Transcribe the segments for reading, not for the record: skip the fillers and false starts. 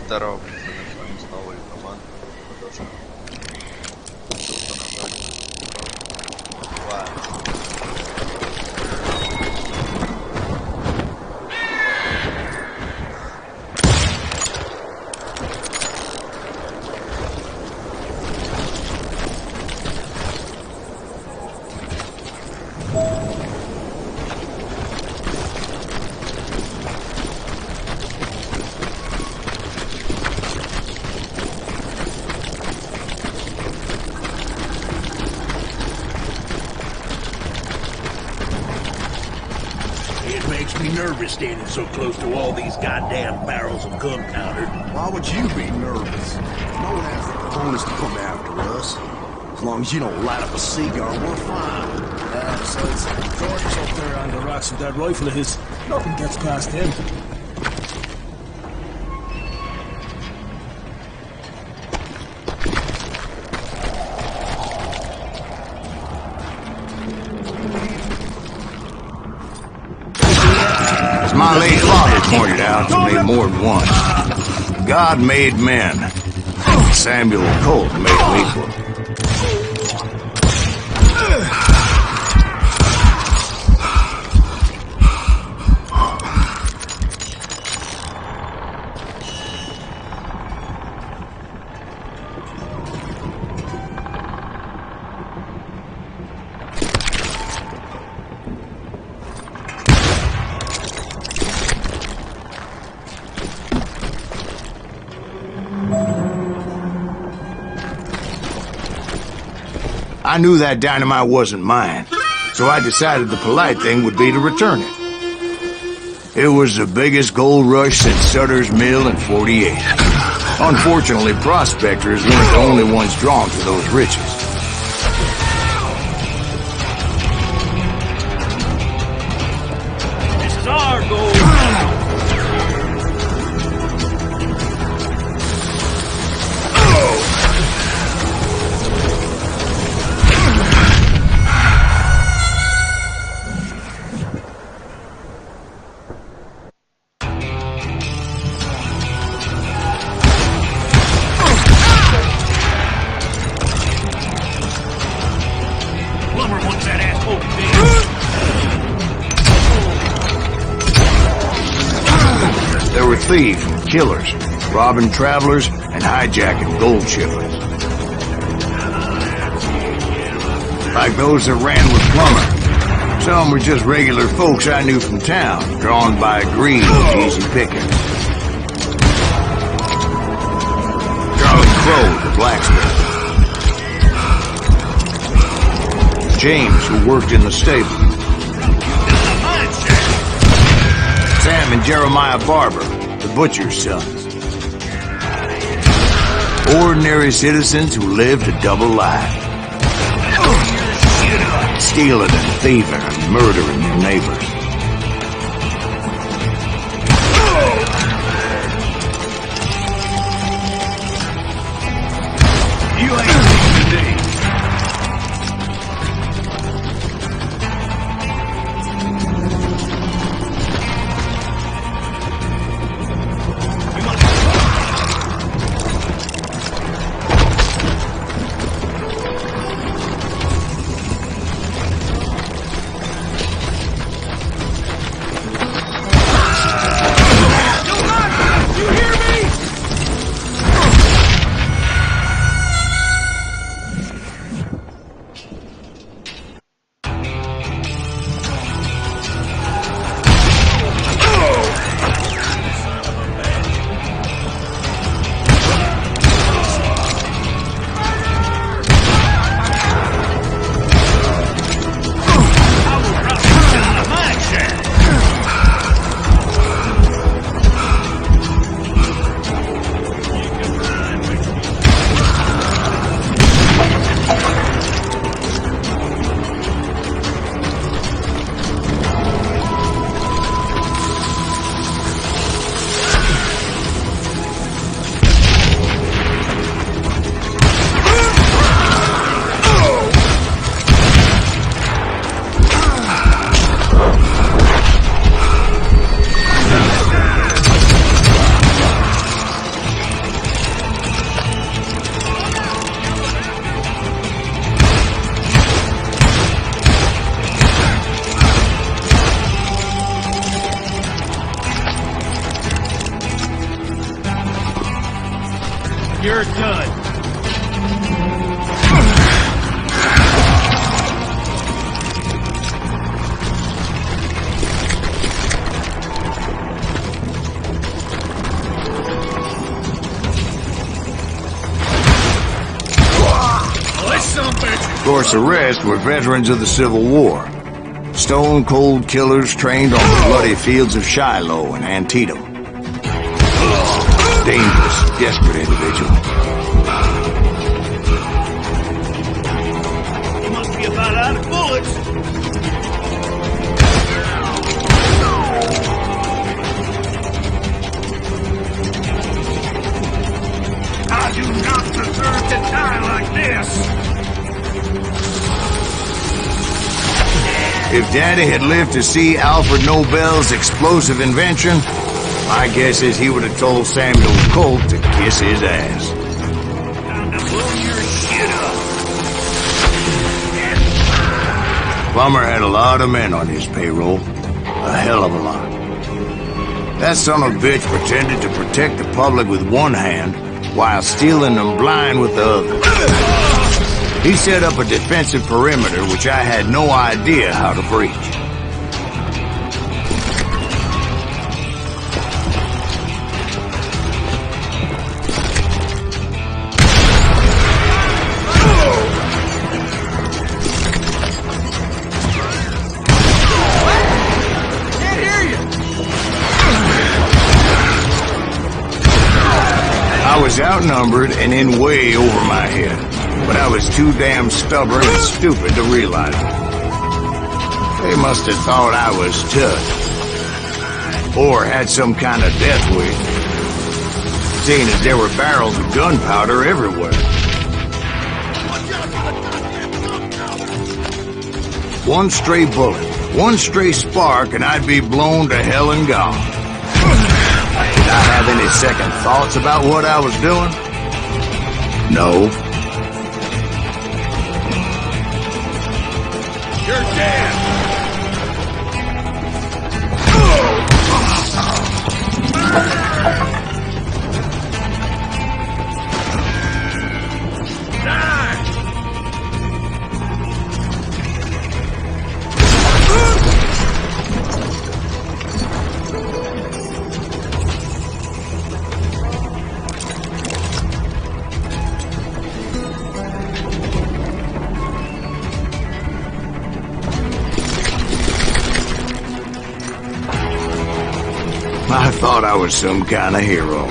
Здорово, мы с новой командой. Nervous standing so close to all these goddamn barrels of gunpowder. Why would you be nervous? No one has the cojones to come after us. As long as you don't light up a cigar, we're fine. Besides, George's up there on the rocks with that rifle of his. Nothing gets past him. My late father pointed out to me more than once. God made men. Samuel Colt made them equal. I knew that dynamite wasn't mine, so I decided the polite thing would be to return it. It was the biggest gold rush since Sutter's Mill in '48. Unfortunately, prospectors weren't the only ones drawn to those riches. This is our gold. Thieves and killers, robbing travelers and hijacking gold shipments. Like those that ran with Plummer. Some were just regular folks I knew from town, drawn by greed and easy picking. Charlie Crow, the blacksmith. James, who worked in the stable. Sam and Jeremiah Barber, the butcher's sons. Ordinary citizens who lived a double life. Stealing and thieving and murdering their neighbors. You ain't seen today. You're done. Of course, the rest were veterans of the Civil War. Stone-cold killers trained on the bloody fields of Shiloh and Antietam. Dangerous, desperate individuals. You must be about out of bullets. I do not deserve to die like this. If Daddy had lived to see Alfred Nobel's explosive invention, my guess is he would have told Samuel Colt to kiss his ass. Time to blow your shit up. Plummer had a lot of men on his payroll. A hell of a lot. That son of a bitch pretended to protect the public with one hand while stealing them blind with the other. He set up a defensive perimeter which I had no idea how to breach. I was outnumbered and in way over my head. But I was too damn stubborn and stupid to realize it. They must have thought I was tough. Or had some kind of death wish. Seeing as there were barrels of gunpowder everywhere. One stray bullet, one stray spark, and I'd be blown to hell and gone. Did I have any second thoughts about what I was doing? No. You're dead! I thought I was some kind of hero.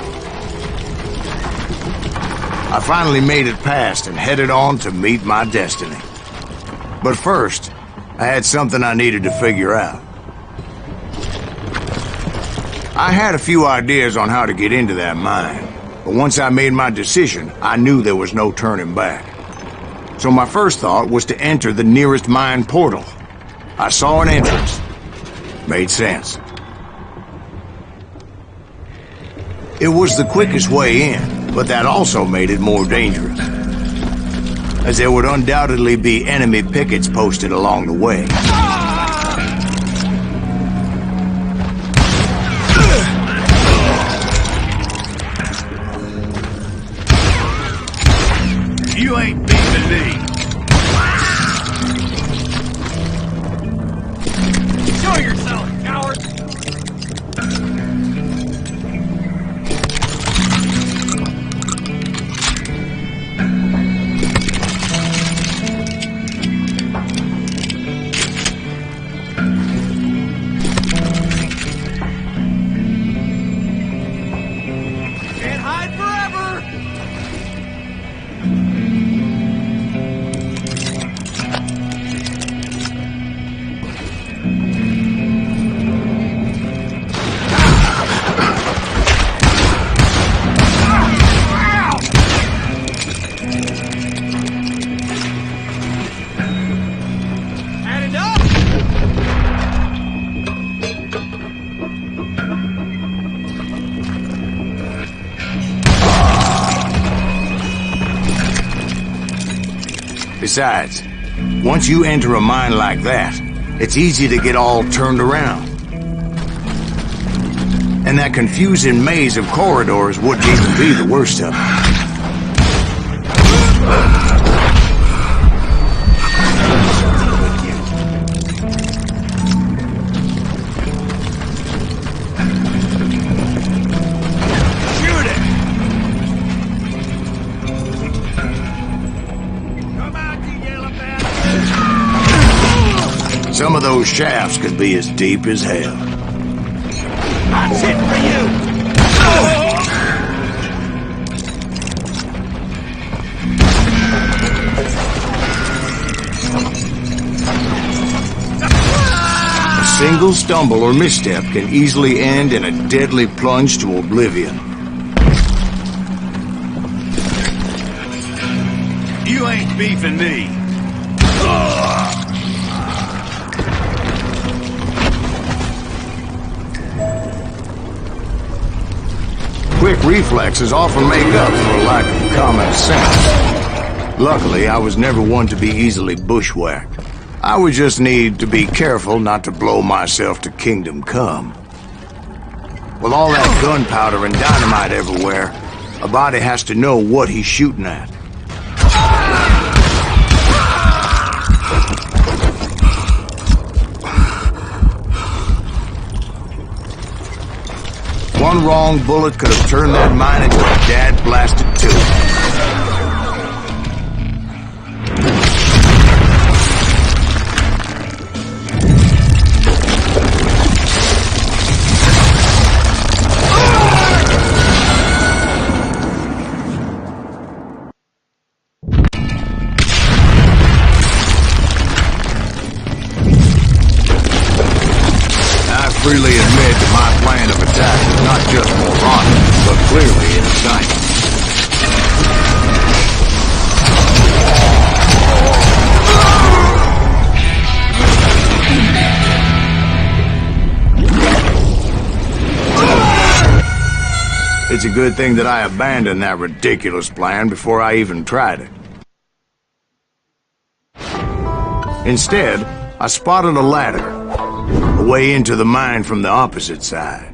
I finally made it past and headed on to meet my destiny. But first, I had something I needed to figure out. I had a few ideas on how to get into that mine, but once I made my decision, I knew there was no turning back. So my first thought was to enter the nearest mine portal. I saw an entrance. Made sense. It was the quickest way in, but that also made it more dangerous, as there would undoubtedly be enemy pickets posted along the way. You ain't beating me. Show yourself, coward! Besides, once you enter a mine like that, it's easy to get all turned around. And that confusing maze of corridors wouldn't even be the worst of it. Some of those shafts could be as deep as hell. That's it for you! A single stumble or misstep can easily end in a deadly plunge to oblivion. You ain't beefing me. Quick reflexes often make up for a lack of common sense. Luckily, I was never one to be easily bushwhacked. I would just need to be careful not to blow myself to kingdom come. With all that gunpowder and dynamite everywhere, a body has to know what he's shooting at. One wrong bullet could have turned that mine into a dad-blasted tube. Freely admit that my plan of attack was not just moronic, but clearly insane. It's a good thing that I abandoned that ridiculous plan before I even tried it. Instead, I spotted a ladder. A way into the mine from the opposite side.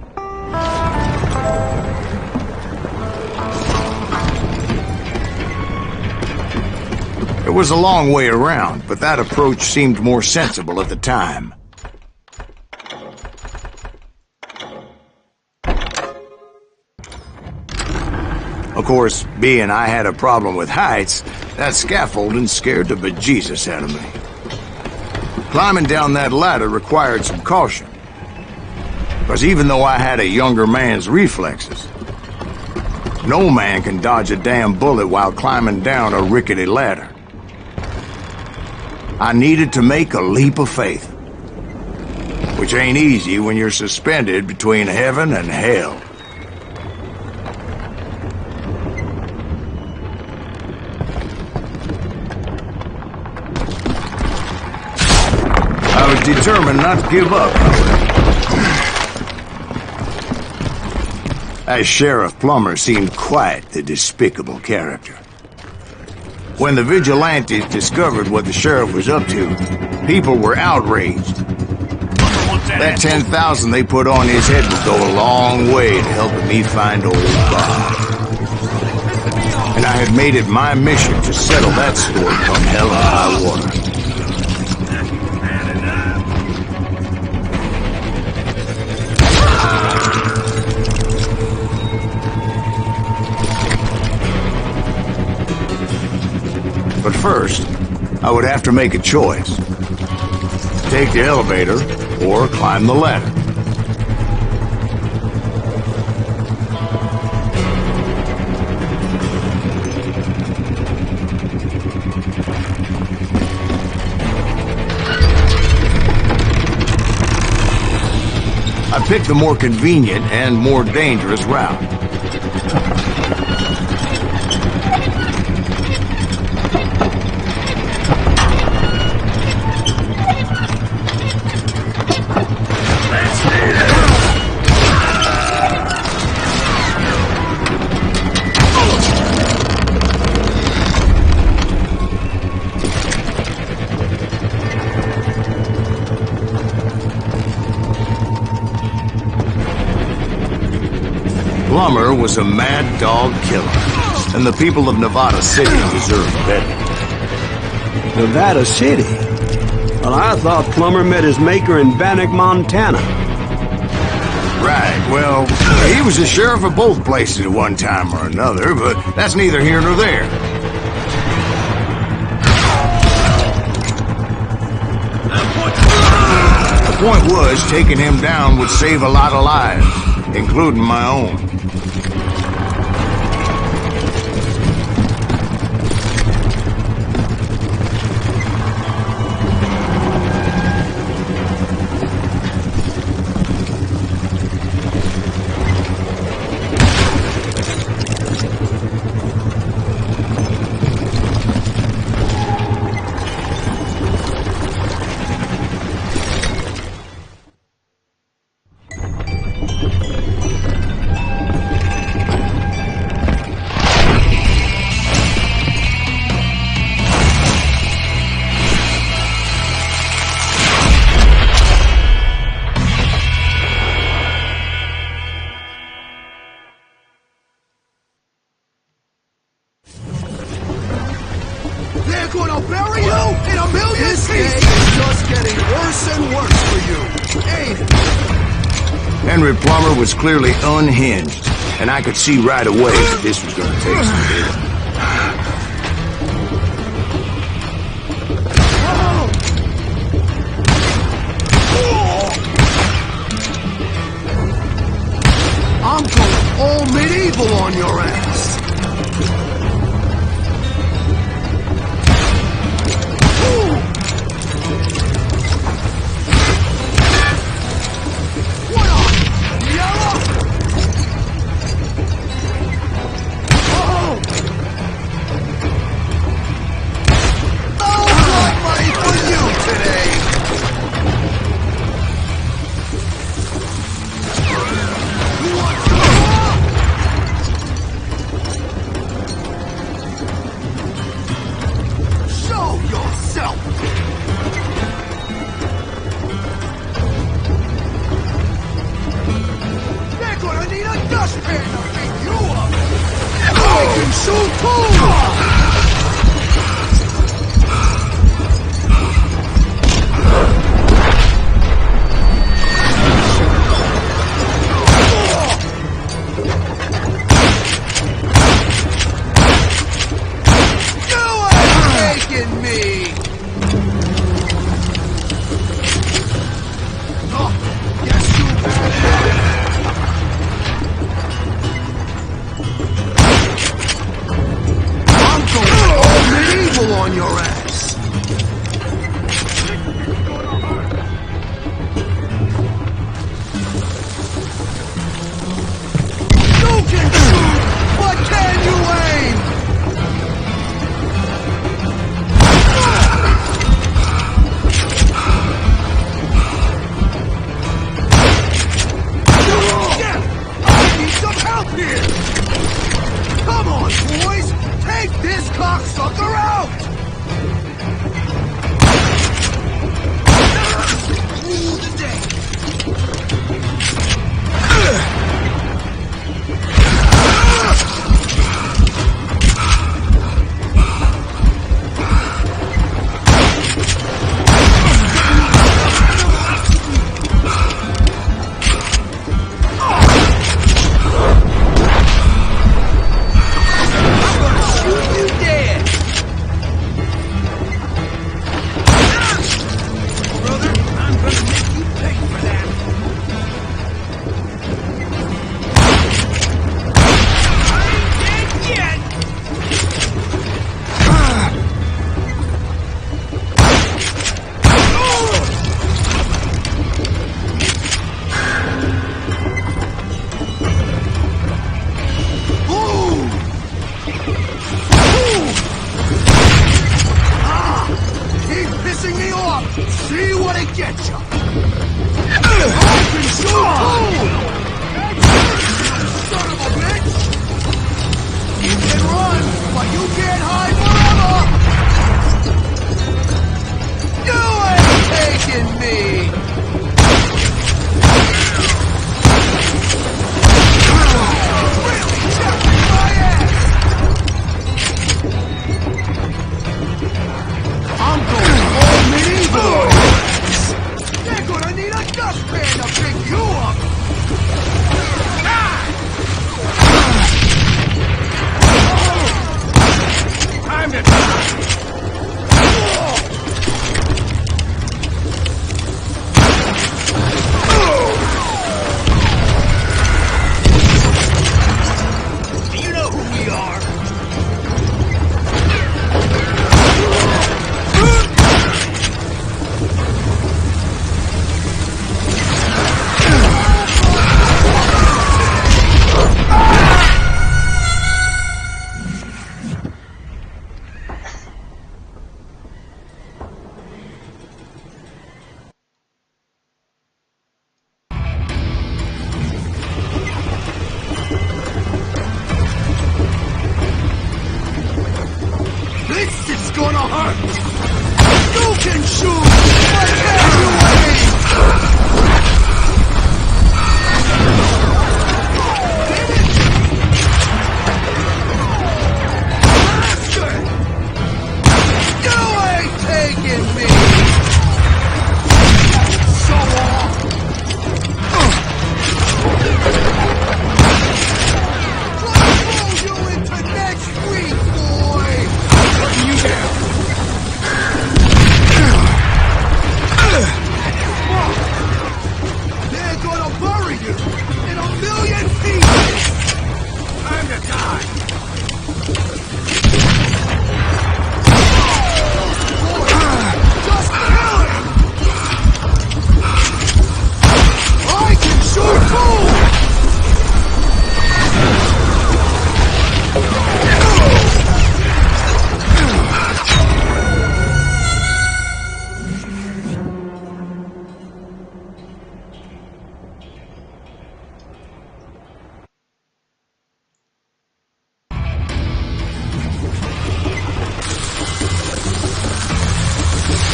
It was a long way around, but that approach seemed more sensible at the time. Of course, being I had a problem with heights, that scaffolding scared the bejesus out of me. Climbing down that ladder required some caution. Because even though I had a younger man's reflexes, no man can dodge a damn bullet while climbing down a rickety ladder. I needed to make a leap of faith, which ain't easy when you're suspended between heaven and hell. I was determined not to give up, however. As Sheriff Plummer seemed quite the despicable character. When the vigilantes discovered what the sheriff was up to, people were outraged. That 10,000 they put on his head would go a long way to helping me find old Bob. And I had made it my mission to settle that score come hell or high water. But first, I would have to make a choice. Take the elevator or climb the ladder. I picked the more convenient and more dangerous route. Plummer was a mad dog killer, and the people of Nevada City deserved better. Nevada City? Well, I thought Plummer met his maker in Bannock, Montana. Right, well, he was the sheriff of both places at one time or another, but that's neither here nor there. Now put point was, taking him down would save a lot of lives, including my own. They're gonna bury you in a million pieces! This day is just getting worse and worse for you, ain't it? Henry Plummer was clearly unhinged, and I could see right away that this was gonna take some getting. I'm going all medieval on your ass! On your ass. You can shoot, but can you aim? I need some help here. Come on, boys, take this cocksucker out. See what it gets you! I can shoot too! Son of a bitch! You can run, but you can't hide forever! You ain't taking me! Really chucking my ass! I'm going all medieval! They're gonna need a dustpan to pick you up! Time to die! gonna hurt! You can shoot, but can you aim? You ain't taking me! So on! You into next week, boy! Putting you down! They're gonna bury you in 1,000,000 pieces! Time to die! Just kill him! I can shoot too!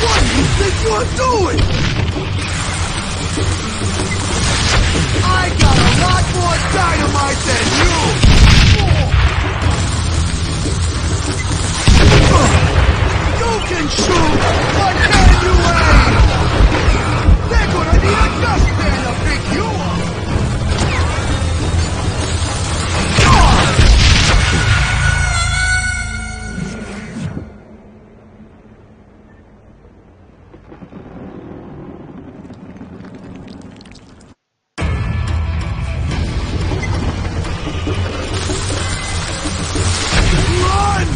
What do you think you're doing? I got a lot more dynamite than you! You can shoot, but can you aim? They're gonna need a dustpan to pick you up! Run!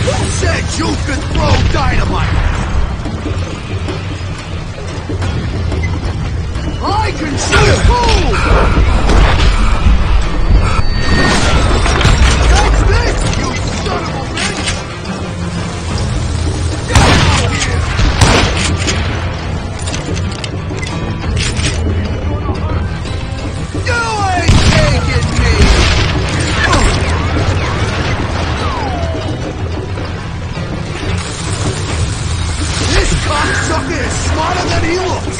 Who said you could throw dynamite? I can shoot too! That's this, you son of a bitch! Get out here! You ain't taking me! This cocksucker is smarter than he looks!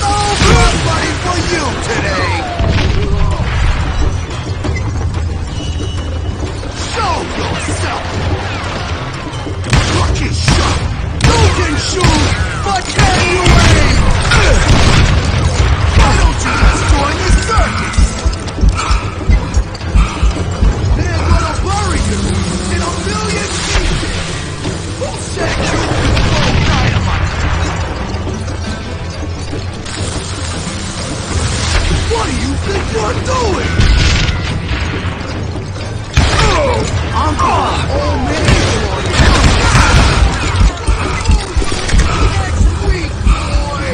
No blood money for you today! Show yourself! Lucky shot! You can shoot, but can you aim? Why don't you just join the circus? They're gonna bury you in 1,000,000 pieces! Who said you could throw dynamite? What do you think you're doing? I'm going all man on you! Next week, boy!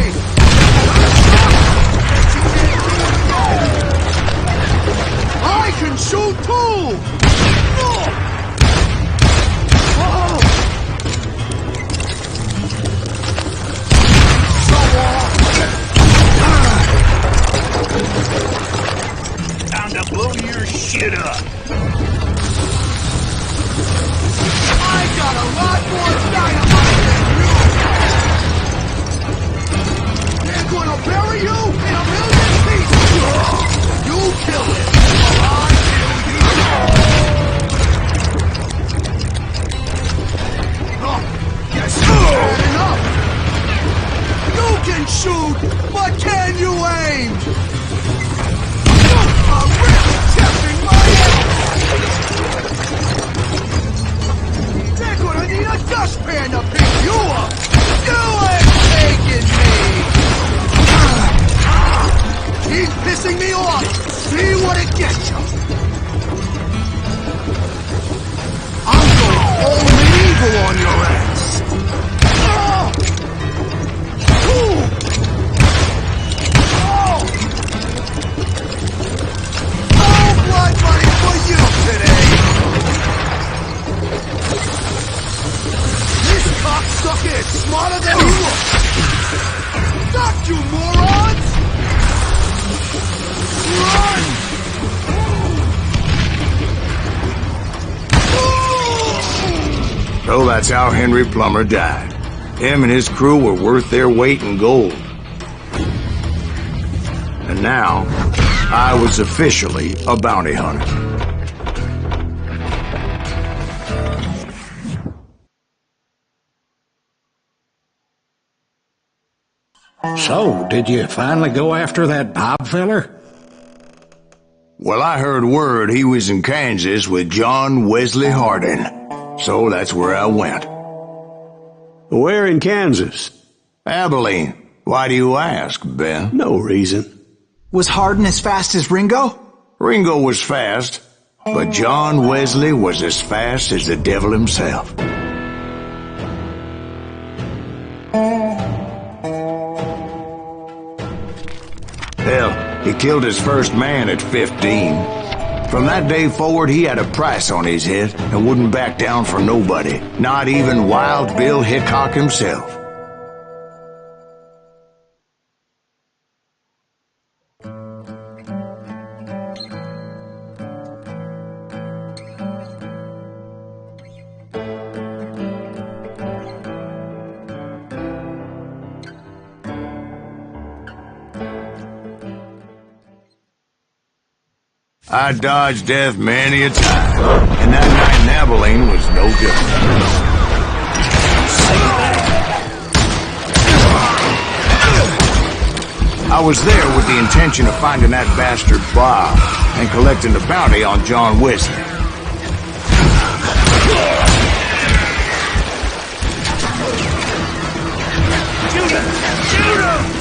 I can shoot too! Oh! So Time to blow your shit up. I got a lot more dynamite than you! They're gonna bury you in 1,000,000 pieces! You kill it, or I kill you! Oh, yes, bad enough! You can shoot, but can you aim? You are really testing my ass! They're gonna need a dustpan to pick you up! You ain't taking me! Keep pissing me off! See what it gets you! I'm going all medieval on your ass! Ooh! Oh! No blood money for you today! This cocksucker is smarter than he looks! Stop, you morons! Run! that's how Henry Plummer died. Him and his crew were worth their weight in gold. And now, I was officially a bounty hunter. So, did you finally go after that Bob feller? Well, I heard word he was in Kansas with John Wesley Hardin. So that's where I went. Where in Kansas? Abilene. Why do you ask, Ben? No reason. Was Hardin as fast as Ringo? Ringo was fast, but John Wesley was as fast as the devil himself. Hell, he killed his first man at 15. From that day forward, he had a price on his head and wouldn't back down for nobody, not even Wild Bill Hickok himself. I dodged death many a time, and that night in Abilene was no different. I was there with the intention of finding that bastard Bob and collecting the bounty on John Wesley. Shoot him! Shoot him!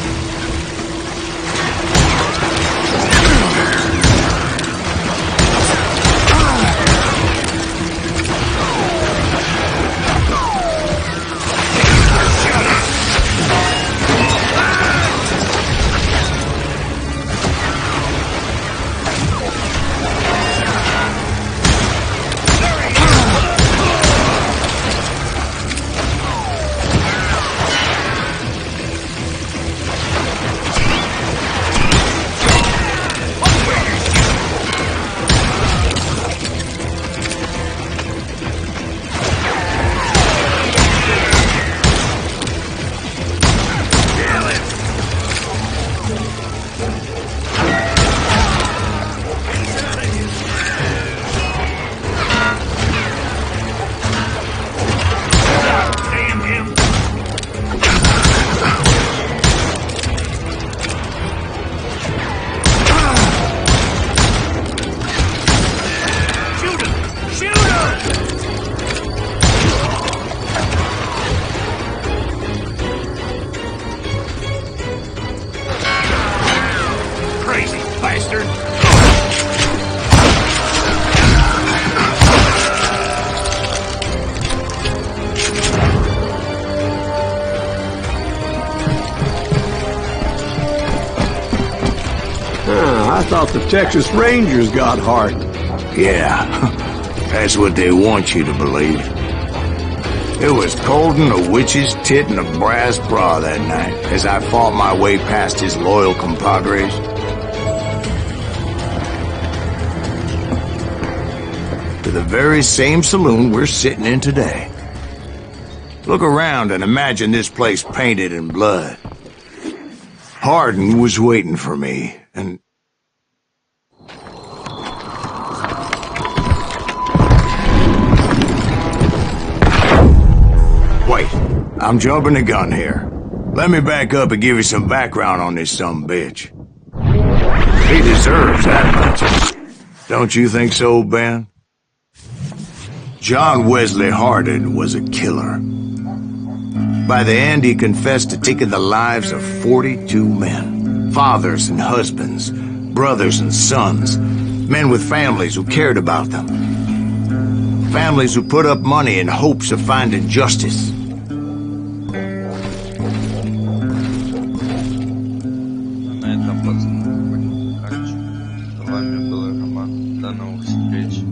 I thought the Texas Rangers got Hardin. Yeah, that's what they want you to believe. It was coldin' a witch's tit and a brass bra that night as I fought my way past his loyal compadres. To the very same saloon we're sitting in today. Look around and imagine this place painted in blood. Hardin was waiting for me, and... Wait, I'm jumping the gun here. Let me back up and give you some background on this sumbitch. He deserves that much. Don't you think so, Ben? John Wesley Hardin was a killer. By the end, he confessed to taking the lives of 42 men. Fathers and husbands, brothers and sons, men with families who cared about them. Families who put up money in hopes of finding justice. На этом, пацаны, будем заканчивать. С вами был Роман. До новых встреч.